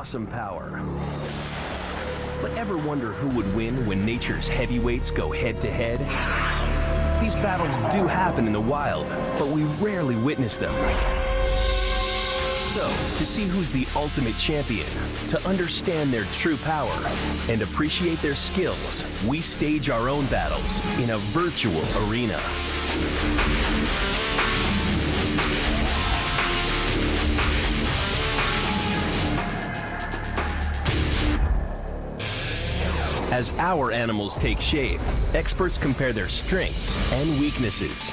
awesome power. But ever wonder who would win when nature's heavyweights go head-to-head? These battles do happen in the wild, but we rarely witness them. So, to see who's the ultimate champion, to understand their true power, and appreciate their skills, we stage our own battles in a virtual arena. As our animals take shape, experts compare their strengths and weaknesses.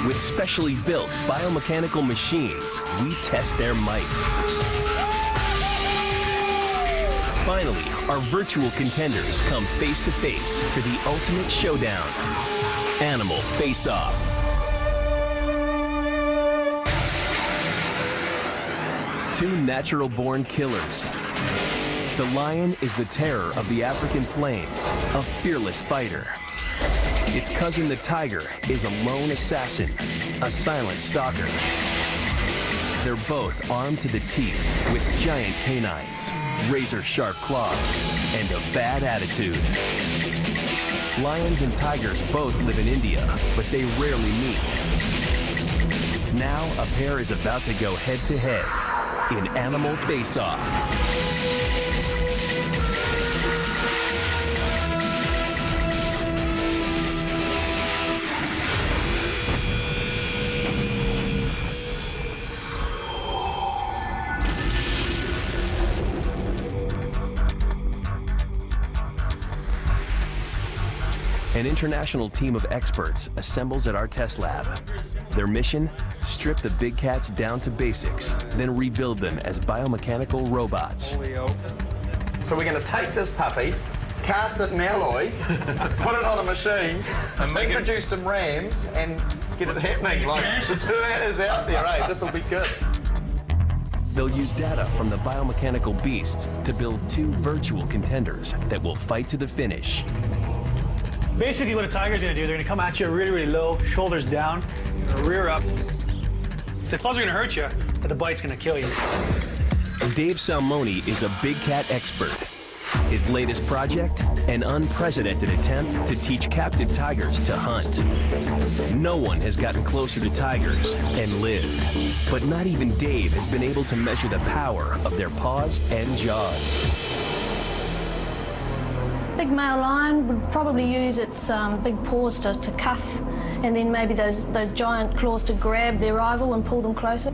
With specially built biomechanical machines, we test their might. Finally, our virtual contenders come face to face for the ultimate showdown. Animal Face-Off. Two natural-born killers. The lion is the terror of the African plains, a fearless fighter. Its cousin, the tiger, is a lone assassin, a silent stalker. They're both armed to the teeth with giant canines, razor-sharp claws, and a bad attitude. Lions and tigers both live in India, but they rarely meet. Now, a pair is about to go head-to-head in Animal Face-Off. An international team of experts assembles at our test lab. Their mission? Strip the big cats down to basics, then rebuild them as biomechanical robots. So we're going to take this puppy, cast it in alloy, put it on a machine, introduce some rams, and get it happening. Like, this is out there, eh? This will be good. They'll use data from the biomechanical beasts to build two virtual contenders that will fight to the finish. Basically, what a tiger's gonna do, they're gonna come at you really, really low, shoulders down, rear up. The claws are gonna hurt you, but the bite's gonna kill you. Dave Salmoni is a big cat expert. His latest project, an unprecedented attempt to teach captive tigers to hunt. No one has gotten closer to tigers and lived, but not even Dave has been able to measure the power of their paws and jaws. Big male lion would probably use its big paws to cuff, and then maybe those giant claws to grab their rival and pull them closer.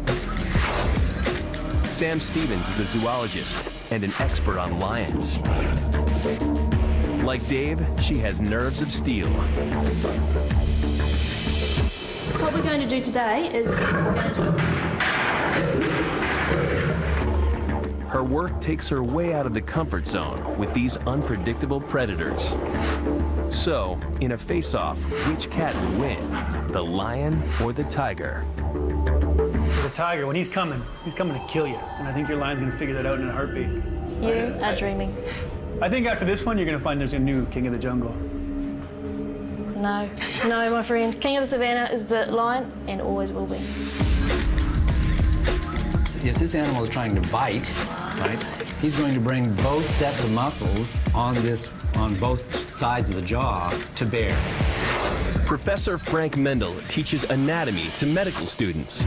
Sam Stevens is a zoologist and an expert on lions. Like Dave, she has nerves of steel. What we're going to do today is her work takes her way out of the comfort zone with these unpredictable predators. So, in a face-off, which cat will win, the lion or the tiger? The tiger, when he's coming to kill you. And I think your lion's gonna figure that out in a heartbeat. You are dreaming. I think after this one, you're gonna find there's a new king of the jungle. No, my friend. King of the savannah is the lion and always will be. If this animal is trying to bite, right, he's going to bring both sets of muscles on both sides of the jaw to bear. Professor Frank Mendel teaches anatomy to medical students.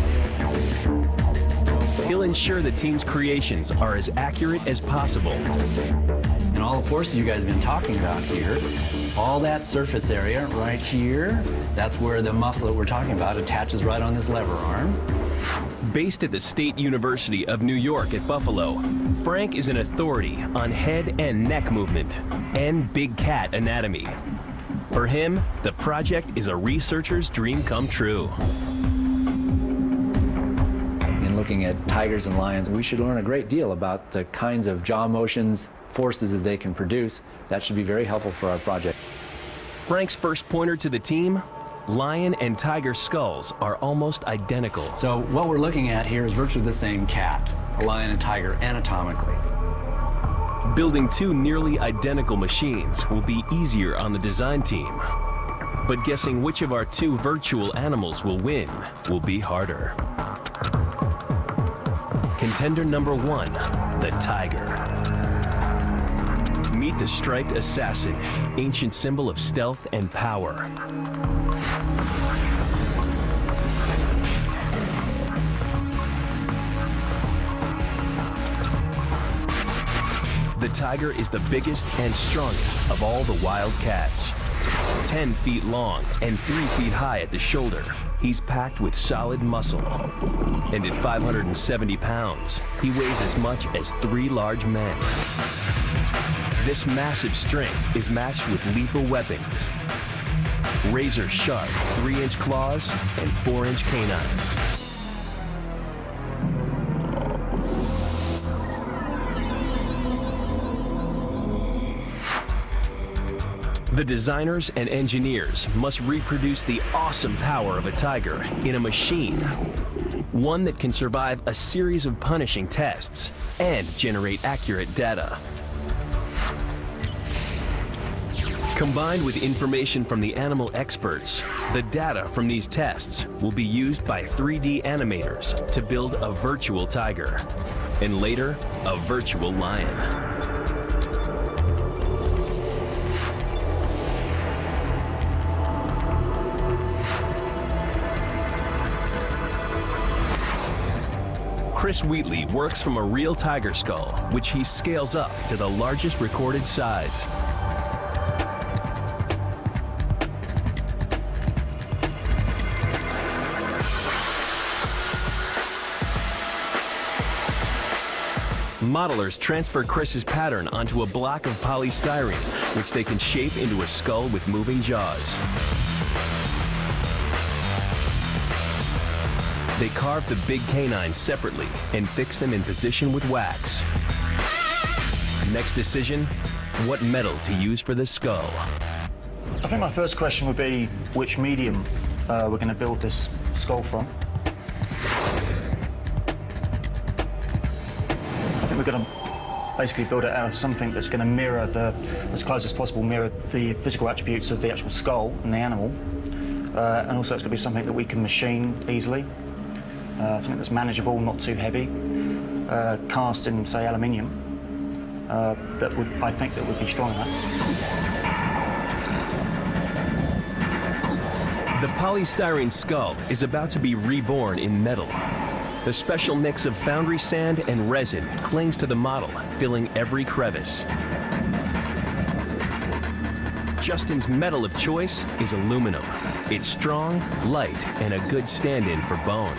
He'll ensure the team's creations are as accurate as possible. And all the forces you guys have been talking about here, all that surface area right here, that's where the muscle that we're talking about attaches right on this lever arm. Based at the State University of New York at Buffalo, Frank is an authority on head and neck movement and big cat anatomy. For him, the project is a researcher's dream come true. In looking at tigers and lions, we should learn a great deal about the kinds of jaw motions, forces that they can produce. That should be very helpful for our project. Frank's first pointer to the team: lion and tiger skulls are almost identical. So what we're looking at here is virtually the same cat, a lion and tiger anatomically. Building two nearly identical machines will be easier on the design team. But guessing which of our two virtual animals will win will be harder. Contender number 1, the tiger. Meet the striped assassin, ancient symbol of stealth and power. The tiger is the biggest and strongest of all the wild cats. 10 feet long and 3 feet high at the shoulder, he's packed with solid muscle. And at 570 pounds, he weighs as much as 3 large men. This massive strength is matched with lethal weapons. Razor-sharp 3-inch claws and 4-inch canines. The designers and engineers must reproduce the awesome power of a tiger in a machine, one that can survive a series of punishing tests and generate accurate data. Combined with information from the animal experts, the data from these tests will be used by 3D animators to build a virtual tiger, and later, a virtual lion. Chris Wheatley works from a real tiger skull, which he scales up to the largest recorded size. Modelers transfer Chris's pattern onto a block of polystyrene, which they can shape into a skull with moving jaws. They carve the big canines separately and fix them in position with wax. Next decision, what metal to use for the skull. I think my first question would be which medium we're going to build this skull from. I think we're going to basically build it out of something that's going to mirror as close as possible, mirror the physical attributes of the actual skull and the animal. And also it's going to be something that we can machine easily. Something that's manageable, not too heavy, cast in, say, aluminium, I think that would be strong enough. The polystyrene skull is about to be reborn in metal. The special mix of foundry sand and resin clings to the model, filling every crevice. Justin's metal of choice is aluminum. It's strong, light, and a good stand-in for bone.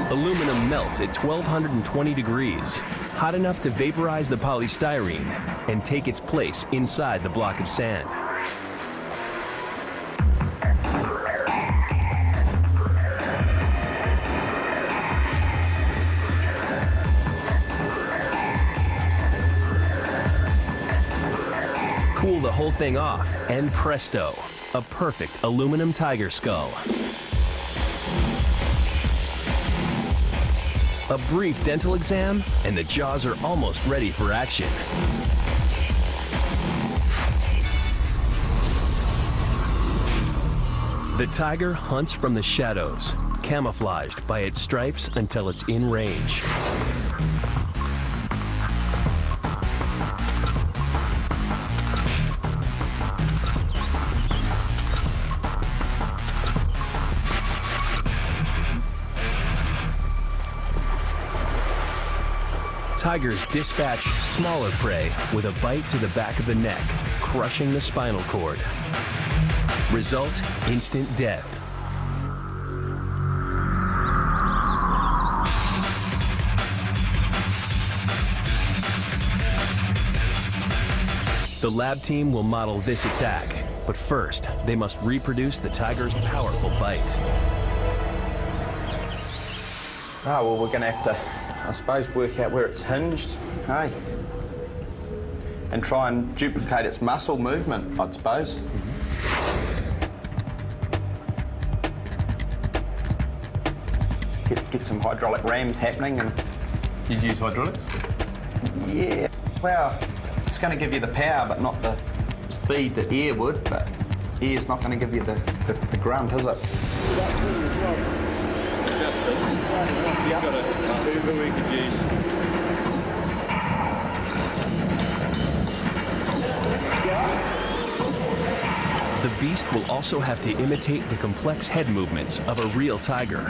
Aluminum melts at 1220 degrees, hot enough to vaporize the polystyrene and take its place inside the block of sand. Cool the whole thing off, and presto, a perfect aluminum tiger skull. A brief dental exam, and the jaws are almost ready for action. The tiger hunts from the shadows, camouflaged by its stripes until it's in range. Tigers dispatch smaller prey with a bite to the back of the neck, crushing the spinal cord. Result, instant death. The lab team will model this attack, but first, they must reproduce the tiger's powerful bite. Oh, well, we're going to have to, I suppose, work out where it's hinged, hey? And try and duplicate its muscle movement, I suppose. Get some hydraulic rams happening and... You use hydraulics? Yeah, well, it's going to give you the power, but not the speed that air would, but air's not going to give you the grunt, is it? The beast will also have to imitate the complex head movements of a real tiger.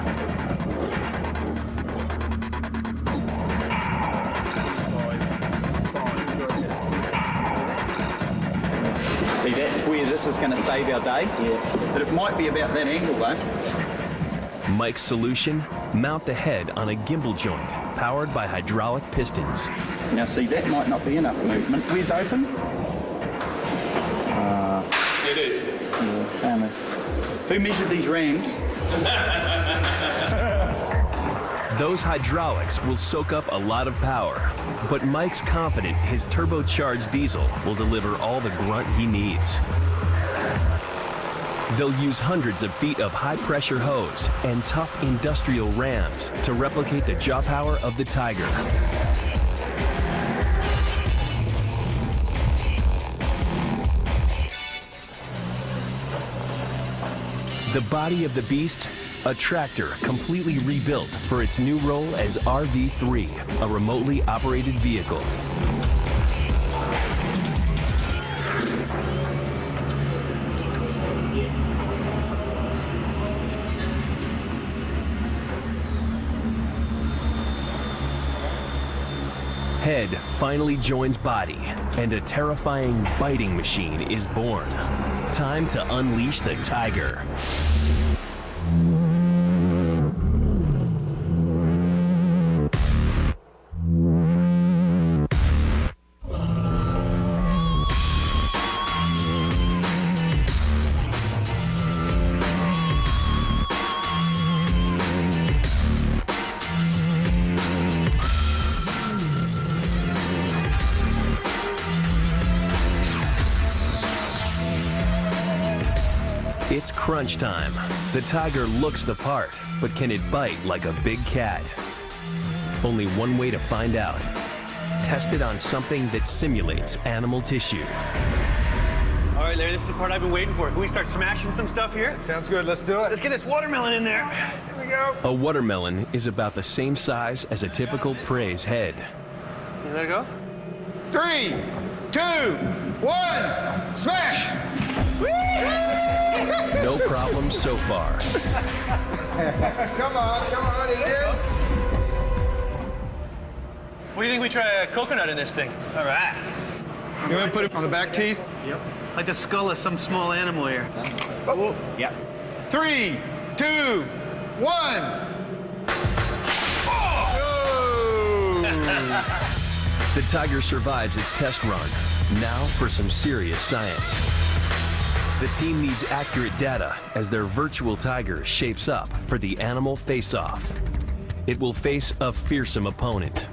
See, that's where this is going to save our day. Yeah. But it might be about that angle, though. Mike's solution, mount the head on a gimbal joint powered by hydraulic pistons. Now, see, that might not be enough movement. Where's open? It is. Yeah, who measured these rams? Those hydraulics will soak up a lot of power, but Mike's confident his turbocharged diesel will deliver all the grunt he needs. They'll use hundreds of feet of high-pressure hose and tough industrial rams to replicate the jaw power of the tiger. The body of the beast, a tractor completely rebuilt for its new role as RV3, a remotely operated vehicle. Head finally joins body, and a terrifying biting machine is born. Time to unleash the tiger. It's crunch time. The tiger looks the part, but can it bite like a big cat? Only one way to find out. Test it on something that simulates animal tissue. All right, Larry, this is the part I've been waiting for. Can we start smashing some stuff here? Sounds good, let's do it. Let's get this watermelon in there. Here we go. A watermelon is about the same size as a typical prey's head. You let it go? 3, 2, 1, smash! No problem so far. Come on, Adrian. What do you think we try a coconut in this thing? All right. You want to put it on the back teeth? Yep. Like the skull of some small animal here. Oh, yeah. 3, 2, 1. Oh! The tiger survives its test run. Now for some serious science. The team needs accurate data as their virtual tiger shapes up for the animal face-off. It will face a fearsome opponent.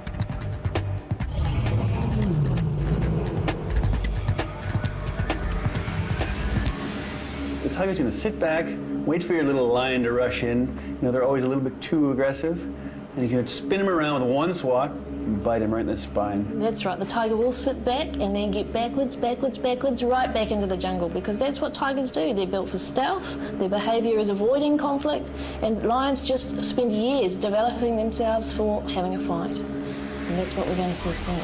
The tiger's going to sit back, wait for your little lion to rush in. You know, they're always a little bit too aggressive. And he's going to spin him around with one swat and bite him right in the spine. That's right. The tiger will sit back and then get backwards, backwards, backwards, right back into the jungle, because that's what tigers do. They're built for stealth. Their behavior is avoiding conflict, and lions just spend years developing themselves for having a fight. And that's what we're going to see soon.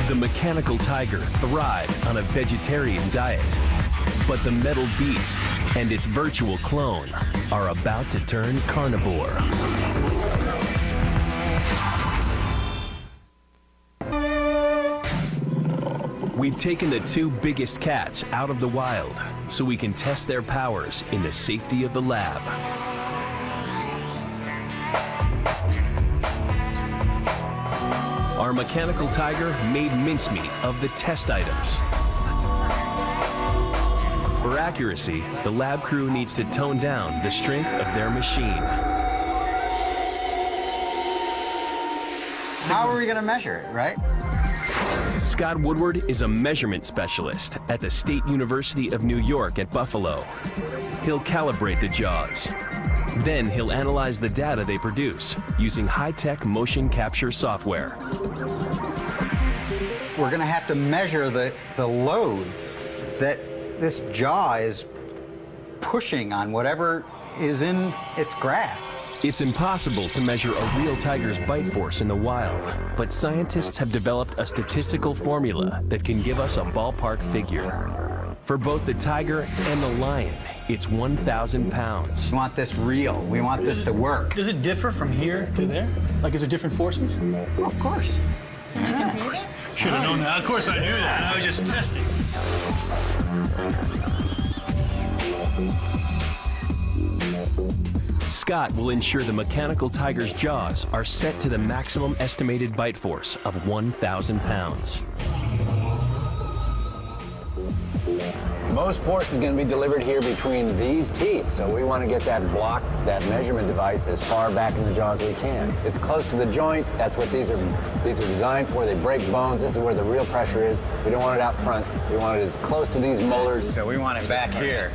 The mechanical tiger thrived on a vegetarian diet, but the metal beast and its virtual clone are about to turn carnivore. We've taken the two biggest cats out of the wild so we can test their powers in the safety of the lab. Our mechanical tiger made mincemeat of the test items. For accuracy, the lab crew needs to tone down the strength of their machine. How are we going to measure it, right? Scott Woodward is a measurement specialist at the State University of New York at Buffalo. He'll calibrate the jaws. Then he'll analyze the data they produce using high-tech motion capture software. We're going to have to measure the load that this jaw is pushing on whatever is in its grasp. It's impossible to measure a real tiger's bite force in the wild, but scientists have developed a statistical formula that can give us a ballpark figure. For both the tiger and the lion, it's 1,000 pounds. We want this real. We want this to work. Does it differ from here to there? Like, is it different forces? Well, of course. Should have known that. Of course I knew that. I was just testing. Scott will ensure the mechanical tiger's jaws are set to the maximum estimated bite force of 1,000 pounds. Most force is going to be delivered here between these teeth, so we want to get that block, that measurement device, as far back in the jaw as we can. It's close to the joint. That's what these are designed for. They break bones. This is where the real pressure is. We don't want it out front. We want it as close to these molars. So we want it back here.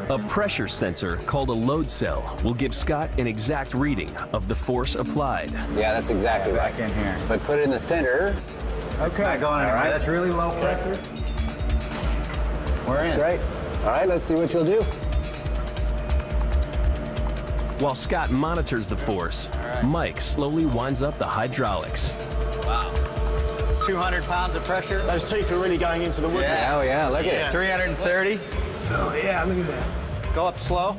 A pressure sensor called a load cell will give Scott an exact reading of the force applied. Yeah, that's exactly right. Back in here. But put it in the center. Okay. Not going anywhere. That's really low pressure. We're in. Great. All right, let's see what you'll do. While Scott monitors the force, Mike slowly winds up the hydraulics. Wow. 200 pounds of pressure. Those teeth are really going into the wood. Yeah. Oh, yeah, look at it. 330. Oh, yeah, look at that. Go up slow.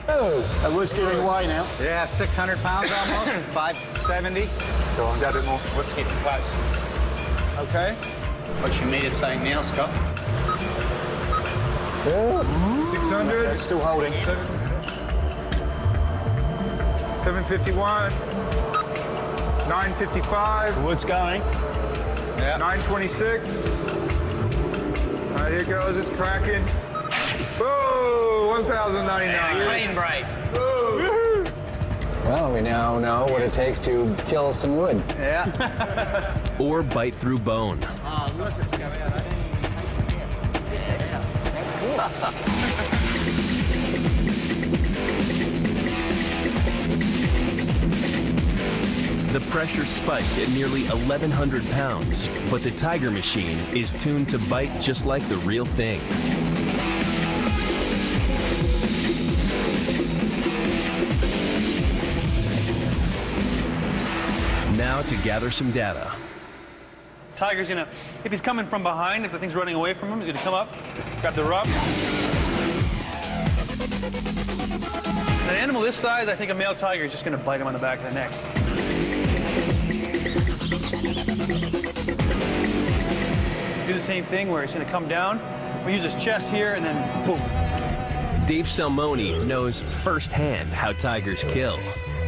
Oh, The wood's giving way now. Yeah, 600 pounds almost. 570. Go on, go a bit more. Let's get you close. Okay. What you need is saying now, Scott. 600. It's still holding. 751. 955. The wood's going. Yeah. 926. All right, here it goes. It's cracking. Whoa! 1,099. Clean break. well, we now know what it takes to kill some wood. Yeah. Or bite through bone. Oh, look, it's coming out. The pressure spiked at nearly 1,100 pounds, but the Tiger machine is tuned to bite just like the real thing. Now to gather some data. Tiger's gonna, if he's coming from behind, if the thing's running away from him, he's gonna come up, grab the rump. An animal this size, I think a male tiger is just gonna bite him on the back of the neck. Do the same thing where he's gonna come down. We use his chest here and then boom. Dave Salmoni knows firsthand how tigers kill.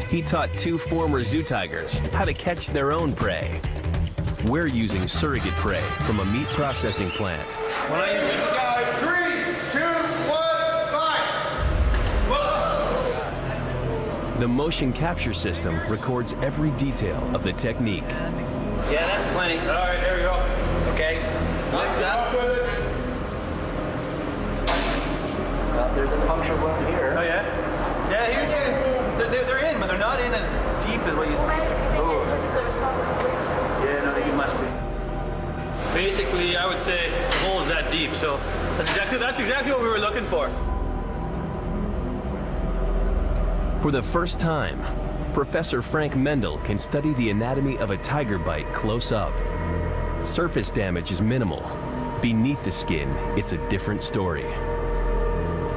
He taught 2 former zoo tigers how to catch their own prey. We're using surrogate prey from a meat processing plant. When I use Go. 3, 2, 1, fight! The motion capture system records every detail of the technique. Yeah, that's plenty. all right, there we go. Okay. Up with it. Well, there's a puncture wound here. Oh yeah? Yeah, here too. They're in, but they're not in as deep as what you think. Oh. Yeah, no, you must be. Basically, I would say the hole is that deep, so that's exactly what we were looking for. For the first time, Professor Frank Mendel can study the anatomy of a tiger bite close up. Surface damage is minimal. Beneath the skin, it's a different story.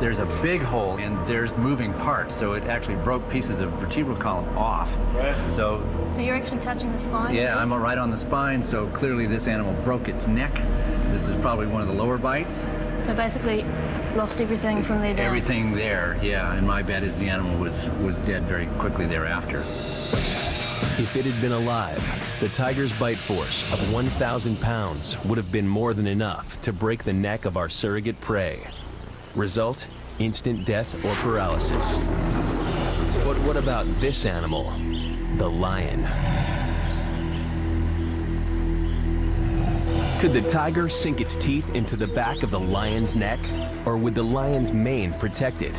There's a big hole and there's moving parts, so it actually broke pieces of vertebral column off. Right. So you're actually touching the spine? yeah, I'm right on the spine, so clearly this animal broke its neck. This is probably one of the lower bites. So basically, lost everything from there down? Everything there, yeah, and my bet is the animal was dead very quickly thereafter. If it had been alive, the tiger's bite force of 1,000 pounds would have been more than enough to break the neck of our surrogate prey. Result, instant death or paralysis. But what about this animal, the lion? Could the tiger sink its teeth into the back of the lion's neck, or would the lion's mane protect it?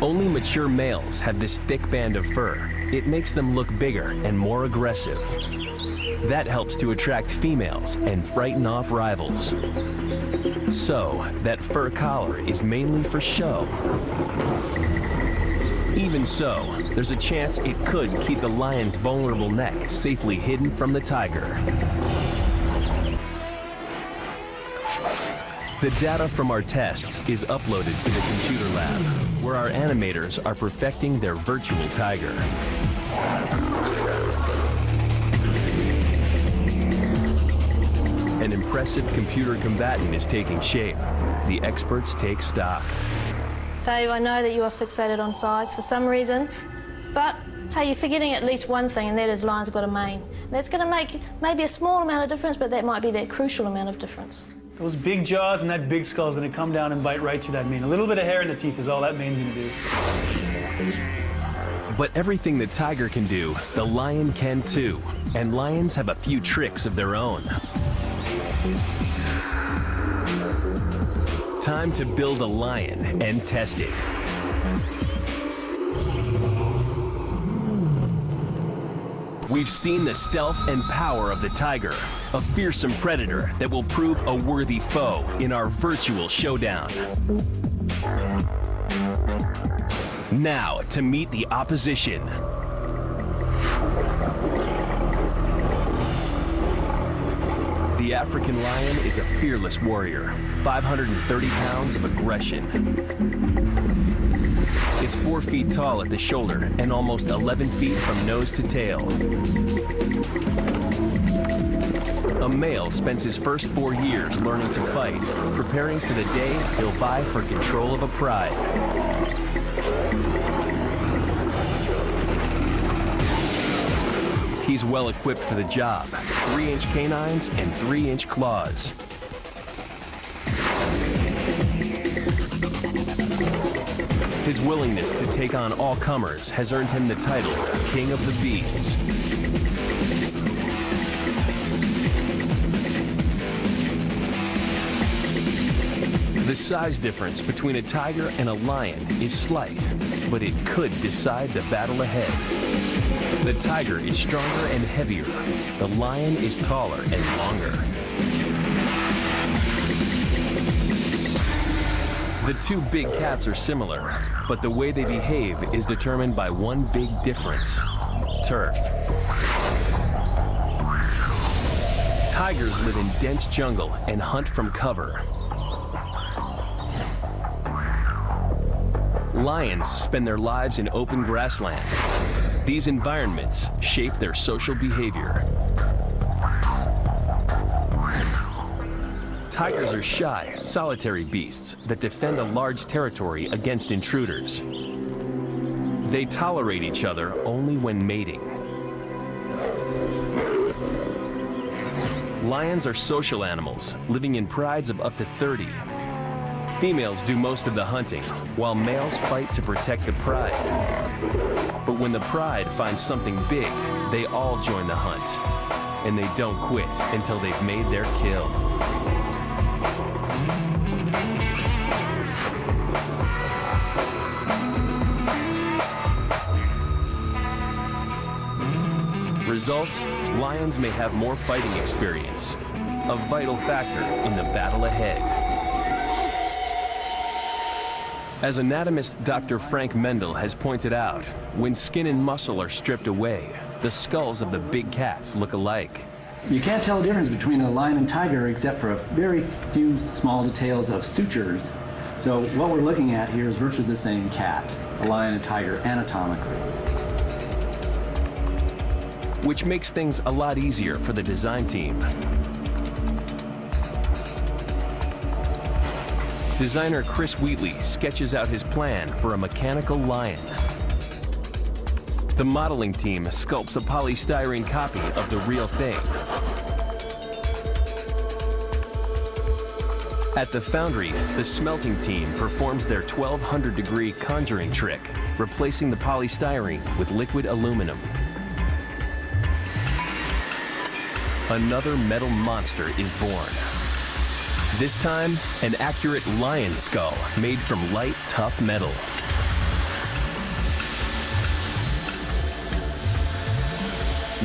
Only mature males have this thick band of fur. It makes them look bigger and more aggressive. That helps to attract females and frighten off rivals. So, that fur collar is mainly for show. Even so, there's a chance it could keep the lion's vulnerable neck safely hidden from the tiger. The data from our tests is uploaded to the computer lab, where our animators are perfecting their virtual tiger. An impressive computer combatant is taking shape. The experts take stock. Dave, I know that you are fixated on size for some reason, but hey, you're forgetting at least one thing, and that is lions got a mane. That's going to make maybe a small amount of difference, but that might be that crucial amount of difference. Those big jaws and that big skull is going to come down and bite right through that mane. A little bit of hair in the teeth is all that mane's going to do. But everything the tiger can do, the lion can too. And lions have a few tricks of their own. Time to build a lion and test it. We've seen the stealth and power of the tiger, a fearsome predator that will prove a worthy foe in our virtual showdown. Now, to meet the opposition. The African lion is a fearless warrior, 530 pounds of aggression. It's 4 feet tall at the shoulder and almost 11 feet from nose to tail. A male spends his first 4 years learning to fight, preparing for the day he'll vie for control of a pride. He's well equipped for the job, 3-inch canines and 3-inch claws. His willingness to take on all comers has earned him the title, King of the Beasts. The size difference between a tiger and a lion is slight, but it could decide the battle ahead. The tiger is stronger and heavier. The lion is taller and longer. The two big cats are similar, but the way they behave is determined by one big difference: turf. Tigers live in dense jungle and hunt from cover. Lions spend their lives in open grassland. These environments shape their social behavior. Tigers are shy, solitary beasts that defend a large territory against intruders. They tolerate each other only when mating. Lions are social animals, living in prides of up to 30. Females do most of the hunting, while males fight to protect the pride. But when the pride finds something big, they all join the hunt. And they don't quit until they've made their kill. Result, lions may have more fighting experience, a vital factor in the battle ahead. As anatomist Dr. Frank Mendel has pointed out, when skin and muscle are stripped away, the skulls of the big cats look alike. You can't tell the difference between a lion and tiger except for a very few small details of sutures. So what we're looking at here is virtually the same cat, a lion and tiger, anatomically. Which makes things a lot easier for the design team. Designer Chris Wheatley sketches out his plan for a mechanical lion. The modeling team sculpts a polystyrene copy of the real thing. At the foundry, the smelting team performs their 1200-degree conjuring trick, replacing the polystyrene with liquid aluminum. Another metal monster is born. This time, an accurate lion skull made from light, tough metal.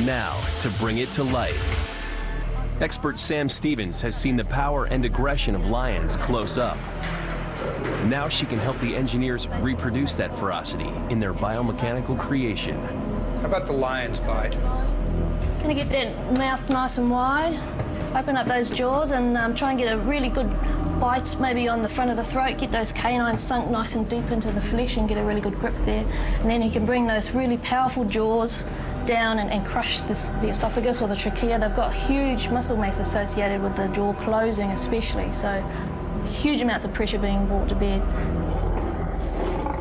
Now, to bring it to life. Expert Sam Stevens has seen the power and aggression of lions close up. Now she can help the engineers reproduce that ferocity in their biomechanical creation. How about the lion's bite? Gonna get that mouth nice and wide, open up those jaws and try and get a really good bite maybe on the front of the throat, get those canines sunk nice and deep into the flesh and get a really good grip there. And then you can bring those really powerful jaws down and crush the esophagus or the trachea. They've got huge muscle mass associated with the jaw closing especially, so huge amounts of pressure being brought to bear.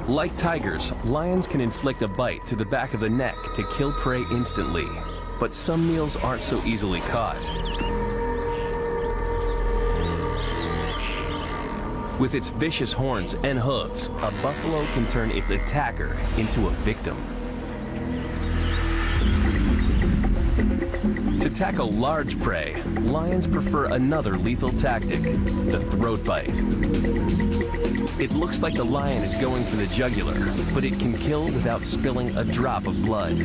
Like tigers, lions can inflict a bite to the back of the neck to kill prey instantly. But some meals aren't so easily caught. With its vicious horns and hooves, a buffalo can turn its attacker into a victim. To tackle large prey, lions prefer another lethal tactic, the throat bite. It looks like the lion is going for the jugular, but it can kill without spilling a drop of blood.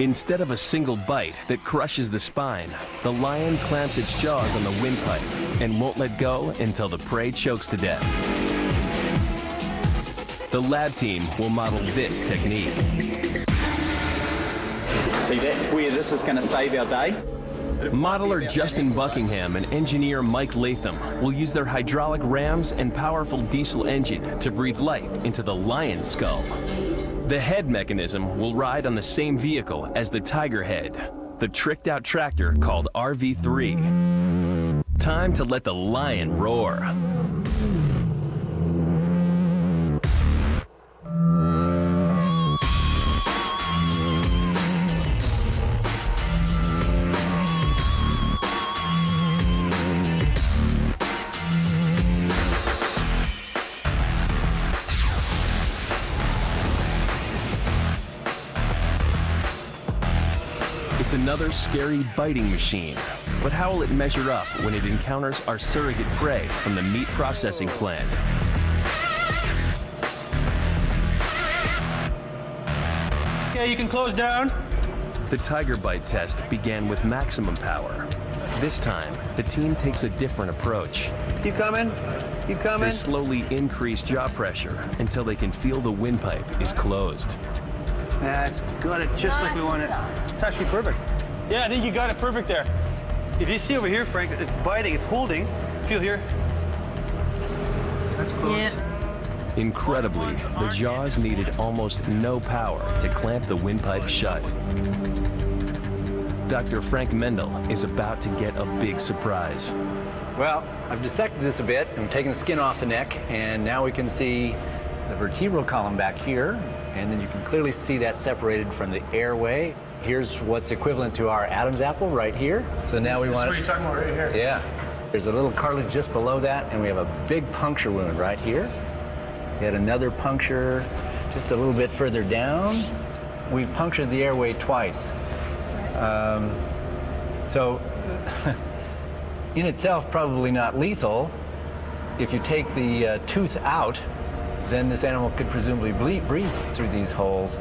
Instead of a single bite that crushes the spine, the lion clamps its jaws on the windpipe and won't let go until the prey chokes to death. The lab team will model this technique. See, that's where this is going to save our day. Modeler Justin Buckingham and engineer Mike Latham will use their hydraulic rams and powerful diesel engine to breathe life into the lion's skull. The head mechanism will ride on the same vehicle as the tiger head, the tricked-out tractor called RV3. Time to let the lion roar. It's another scary biting machine, but how will it measure up when it encounters our surrogate prey from the meat processing plant? Okay, you can close down. The tiger bite test began with maximum power. This time, the team takes a different approach. Keep coming. Keep coming. They slowly increase jaw pressure until they can feel the windpipe is closed. That's got it just like we want it. It's actually perfect. Yeah, I think you got it perfect there. If you see over here, Frank, it's biting, it's holding. Feel here. That's close. Yeah. Incredibly, the jaws needed almost no power to clamp the windpipe shut. Dr. Frank Mendel is about to get a big surprise. Well, I've dissected this a bit. I'm taking the skin off the neck, and now we can see the vertebral column back here, and then you can clearly see that separated from the airway. Here's what's equivalent to our Adam's apple right here. So now we want to... This is what you're talking about right here. Yeah. There's a little cartilage just below that, and we have a big puncture wound right here. We had another puncture just a little bit further down. We've punctured the airway twice. So, in itself, probably not lethal. If you take the tooth out, then this animal could presumably breathe through these holes.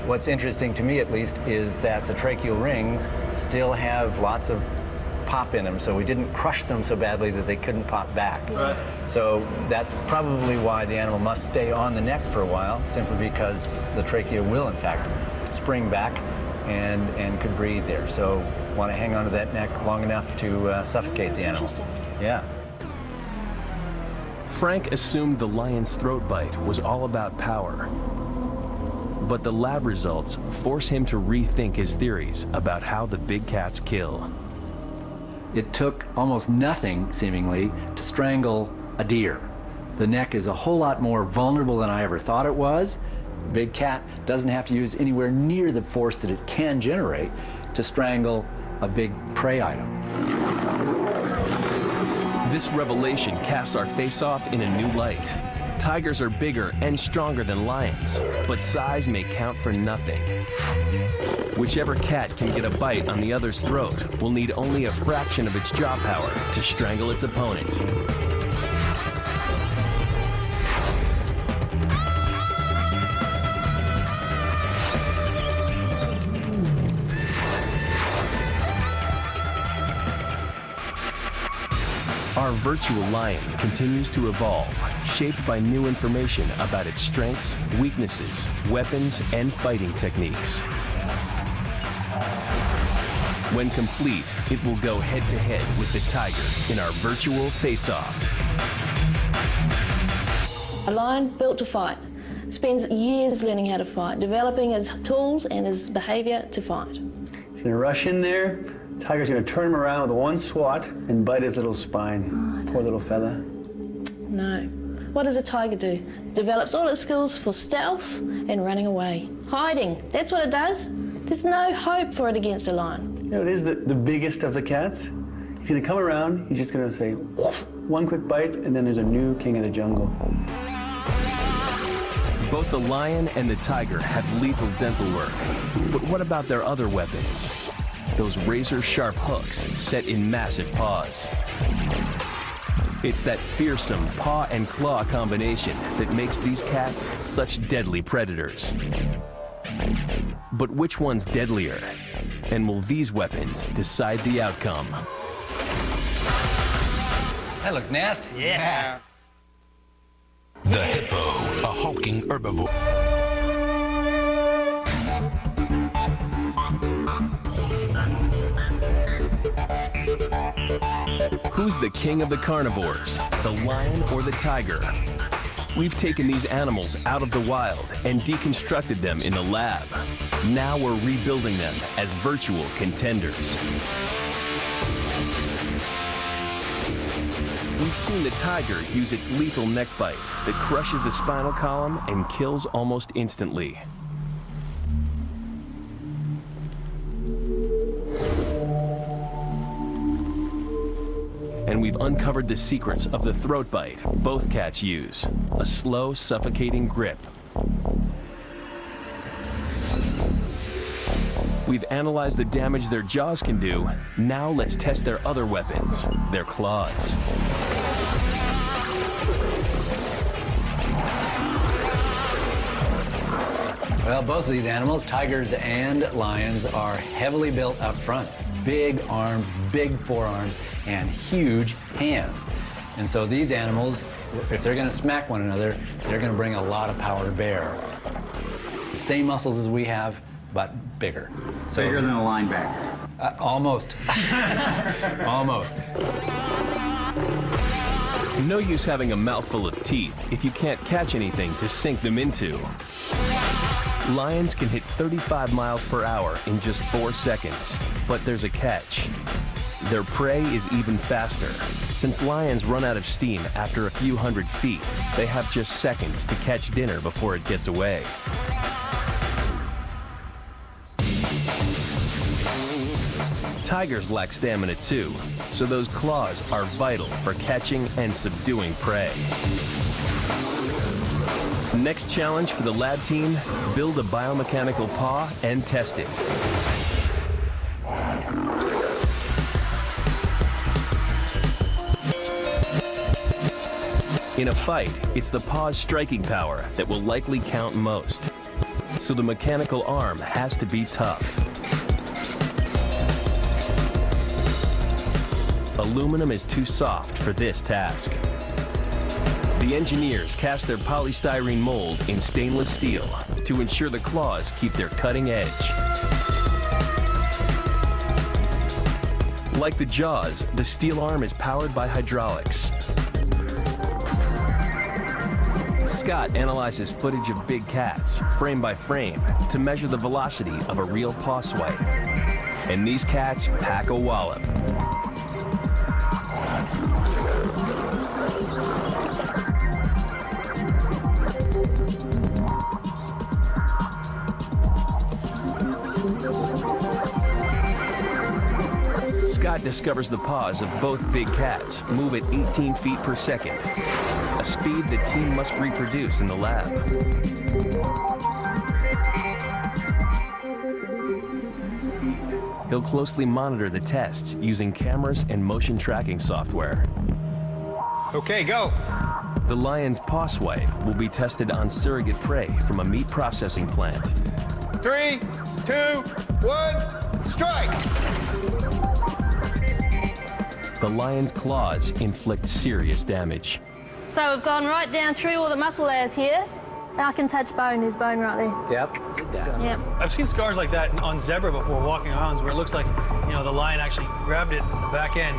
What's interesting to me, at least, is that the tracheal rings still have lots of pop in them, so we didn't crush them so badly that they couldn't pop back. Right. So that's probably why the animal must stay on the neck for a while, simply because the trachea will, in fact, spring back and could breathe there. So want to hang on to that neck long enough to suffocate the animal. Yeah. Frank assumed the lion's throat bite was all about power. But the lab results force him to rethink his theories about how the big cats kill. It took almost nothing, seemingly, to strangle a deer. The neck is a whole lot more vulnerable than I ever thought it was. A big cat doesn't have to use anywhere near the force that it can generate to strangle a big prey item. This revelation casts our face-off in a new light. Tigers are bigger and stronger than lions, but size may count for nothing. Whichever cat can get a bite on the other's throat will need only a fraction of its jaw power to strangle its opponent. Our virtual lion continues to evolve, shaped by new information about its strengths, weaknesses, weapons, and fighting techniques. When complete, it will go head-to-head with the tiger in our virtual face-off. A lion built to fight spends years learning how to fight, developing his tools and his behavior to fight. He's going to rush in there. Tiger's going to turn him around with one swat and bite his little spine. Poor little fella. No. What does a tiger do? Develops all its skills for stealth and running away. Hiding. That's what it does. There's no hope for it against a lion. You know, it is the biggest of the cats. He's going to come around. He's just going to say, one quick bite, and then there's a new king of the jungle. Both the lion and the tiger have lethal dental work. But what about their other weapons? Those razor-sharp hooks set in massive paws. It's that fearsome paw and claw combination that makes these cats such deadly predators. But which one's deadlier? And will these weapons decide the outcome? That looked nasty. Yes. The hippo, a hulking herbivore. Who's the king of the carnivores, the lion or the tiger? We've taken these animals out of the wild and deconstructed them in the lab. Now we're rebuilding them as virtual contenders. We've seen the tiger use its lethal neck bite that crushes the spinal column and kills almost instantly. And we've uncovered the secrets of the throat bite both cats use, a slow, suffocating grip. We've analyzed the damage their jaws can do. Now let's test their other weapons, their claws. Well, both of these animals, tigers and lions, are heavily built up front. Big arms, big forearms, and huge hands. And so these animals, if they're going to smack one another, they're going to bring a lot of power to bear. The same muscles as we have, but bigger. So, bigger than a linebacker. Almost. Almost. No use having a mouthful of teeth if you can't catch anything to sink them into. Lions can hit 35 miles per hour in just 4 seconds, but there's a catch. Their prey is even faster. Since lions run out of steam after a few hundred feet, they have just seconds to catch dinner before it gets away. Tigers lack stamina too, so those claws are vital for catching and subduing prey. Next challenge for the lab team, build a biomechanical paw and test it. In a fight, it's the paw's striking power that will likely count most. So the mechanical arm has to be tough. Aluminum is too soft for this task. The engineers cast their polystyrene mold in stainless steel to ensure the claws keep their cutting edge. Like the jaws, the steel arm is powered by hydraulics. Scott analyzes footage of big cats, frame by frame, to measure the velocity of a real paw swipe. And these cats pack a wallop. Scott discovers the paws of both big cats move at 18 feet per second, a speed the team must reproduce in the lab. He'll closely monitor the tests using cameras and motion tracking software. Okay, go. The lion's paw swipe will be tested on surrogate prey from a meat processing plant. 3, 2, 1, strike! the lion's claws inflict serious damage. So we've gone right down through all the muscle layers here. And I can touch bone, there's bone right there. Yep. Yep. I've seen scars like that on zebra before, walking hounds, where it looks like, you know, the lion actually grabbed it at the back end.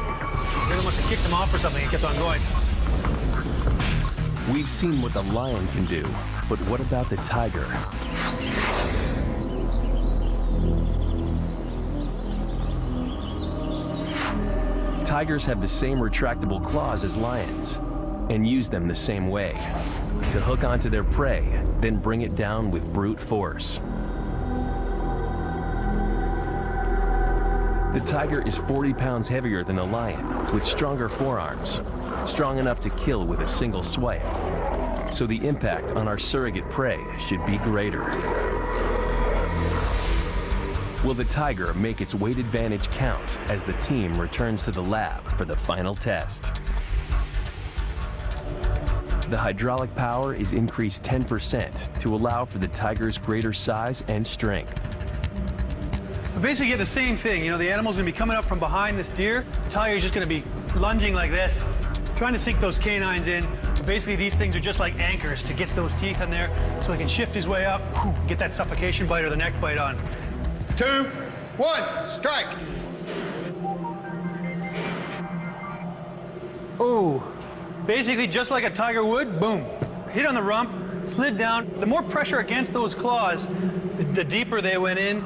Zebra must have kicked him off or something and kept on going. We've seen what the lion can do, but what about the tiger? Tigers have the same retractable claws as lions and use them the same way, to hook onto their prey, then bring it down with brute force. The tiger is 40 pounds heavier than a lion, with stronger forearms, strong enough to kill with a single swipe. So the impact on our surrogate prey should be greater. Will the tiger make its weight advantage count as the team returns to the lab for the final test? The hydraulic power is increased 10% to allow for the tiger's greater size and strength. But basically you get the same thing. You know, the animal's gonna be coming up from behind this deer. The tiger's just gonna be lunging like this, trying to sink those canines in. But basically these things are just like anchors to get those teeth in there so he can shift his way up, get that suffocation bite or the neck bite on. 2, 1, strike. Oh, basically just like a tiger would, boom. Hit on the rump, slid down. The more pressure against those claws, the deeper they went in.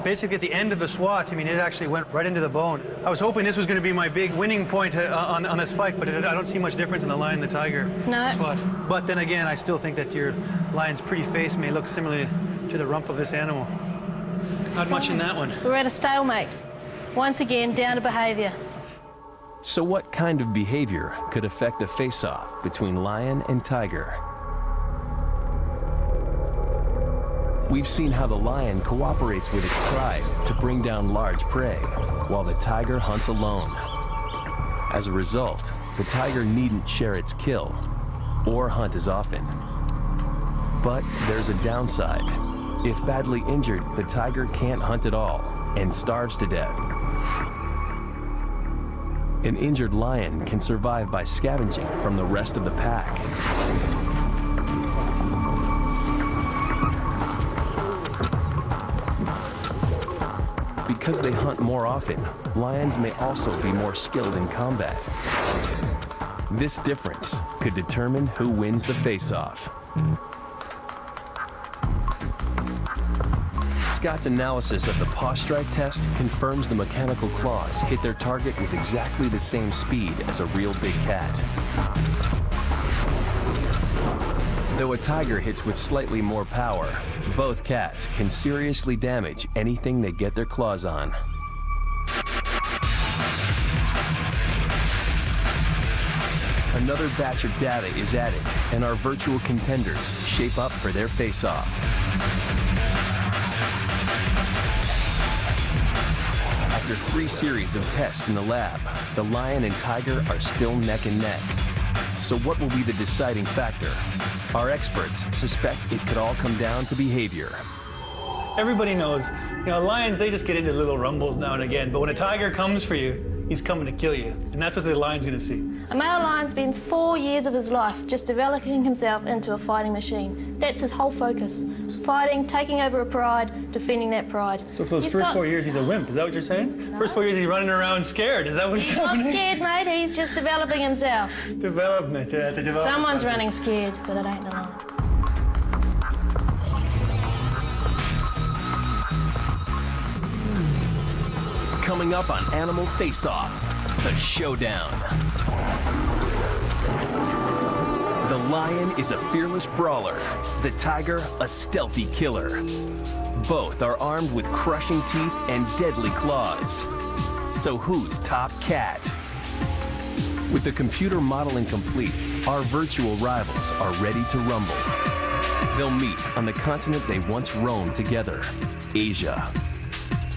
Basically at the end of the swat, I mean, it actually went right into the bone. I was hoping this was going to be my big winning point on this fight, but I don't see much difference in the lion and the tiger swat. But then again, I still think that your lion's pretty face may look similar to the rump of this animal. Not much in that one. We're at a stalemate. Once again, down to behavior. So what kind of behavior could affect the face-off between lion and tiger? We've seen how the lion cooperates with its pride to bring down large prey, while the tiger hunts alone. As a result, the tiger needn't share its kill or hunt as often. But there's a downside. If badly injured, the tiger can't hunt at all and starves to death. An injured lion can survive by scavenging from the rest of the pack. Because they hunt more often, lions may also be more skilled in combat. This difference could determine who wins the face-off. Scott's analysis of the paw strike test confirms the mechanical claws hit their target with exactly the same speed as a real big cat. Though a tiger hits with slightly more power, both cats can seriously damage anything they get their claws on. Another batch of data is added, and our virtual contenders shape up for their face-off. After 3 series of tests in the lab, the lion and tiger are still neck and neck. So what will be the deciding factor? Our experts suspect it could all come down to behavior. Everybody knows, you know, lions, they just get into little rumbles now and again, but when a tiger comes for you, he's coming to kill you. And that's what the lion's gonna see. A male lion spends 4 years of his life just developing himself into a fighting machine. That's his whole focus. Fighting, taking over a pride, defending that pride. So for those first 4 years, he's a wimp. Is that what you're saying? No. First 4 years, he's running around scared. Is that what he's happening? Not scared, mate. He's just developing himself. Development. It's a development Someone's process. running scared, but it ain't the lion. Coming up on Animal Face-Off, the showdown. The lion is a fearless brawler, the tiger a stealthy killer. Both are armed with crushing teeth and deadly claws. So who's top cat? With the computer modeling complete, our virtual rivals are ready to rumble. They'll meet on the continent they once roamed together, Asia.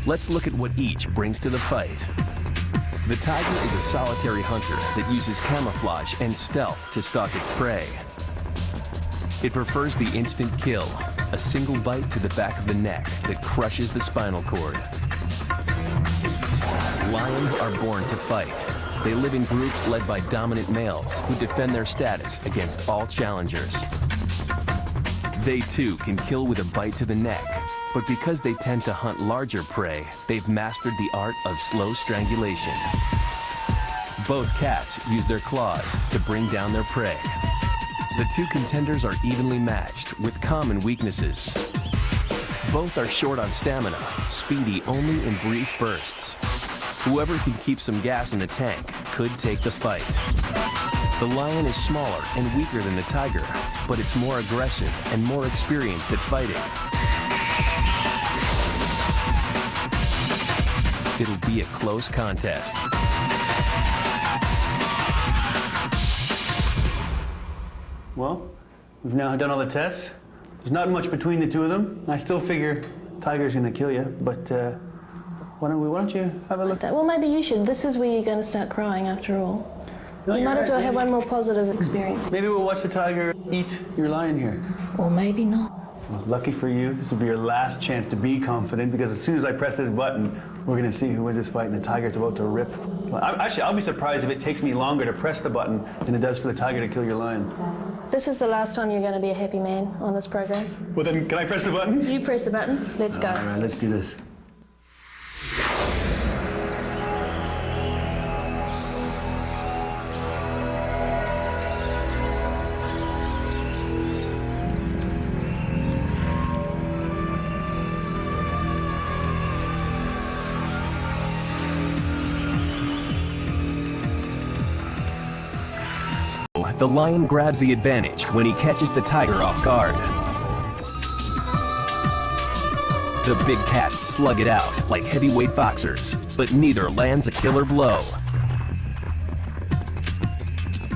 Let's look at what each brings to the fight. The tiger is a solitary hunter that uses camouflage and stealth to stalk its prey. It prefers the instant kill, a single bite to the back of the neck that crushes the spinal cord. Lions are born to fight, They live in groups led by dominant males who defend their status against all challengers. They too can kill with a bite to the neck, but because they tend to hunt larger prey, they've mastered the art of slow strangulation. Both cats use their claws to bring down their prey. The two contenders are evenly matched with common weaknesses. Both are short on stamina, speedy only in brief bursts. Whoever can keep some gas in the tank could take the fight. The lion is smaller and weaker than the tiger, but it's more aggressive and more experienced at fighting. It'll be a close contest. Well, we've now done all the tests. There's not much between the two of them. I still figure tiger's gonna kill you, but why don't you have a look? Well, maybe you should. This is where you're going to start crying after all. No, you might as well right. have one more positive experience. Maybe we'll watch the tiger eat your lion here. Or maybe not. Well, lucky for you, this will be your last chance to be confident, because as soon as I press this button, we're gonna see who wins this fight, and the tiger's about to rip. Actually, I'll be surprised if it takes me longer to press the button than it does for the tiger to kill your lion. This is the last time you're going to be a happy man on this program. Well then, can I press the button? You press the button. Let's go. All right, let's do this. The lion grabs the advantage when he catches the tiger off guard. The big cats slug it out like heavyweight boxers, but neither lands a killer blow.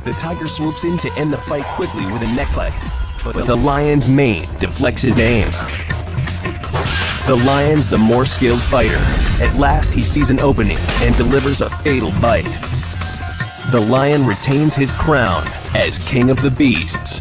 The tiger swoops in to end the fight quickly with a neck bite, but the lion's mane deflects his aim. The lion's the more skilled fighter. At last he sees an opening and delivers a fatal bite. The lion retains his crown as king of the beasts.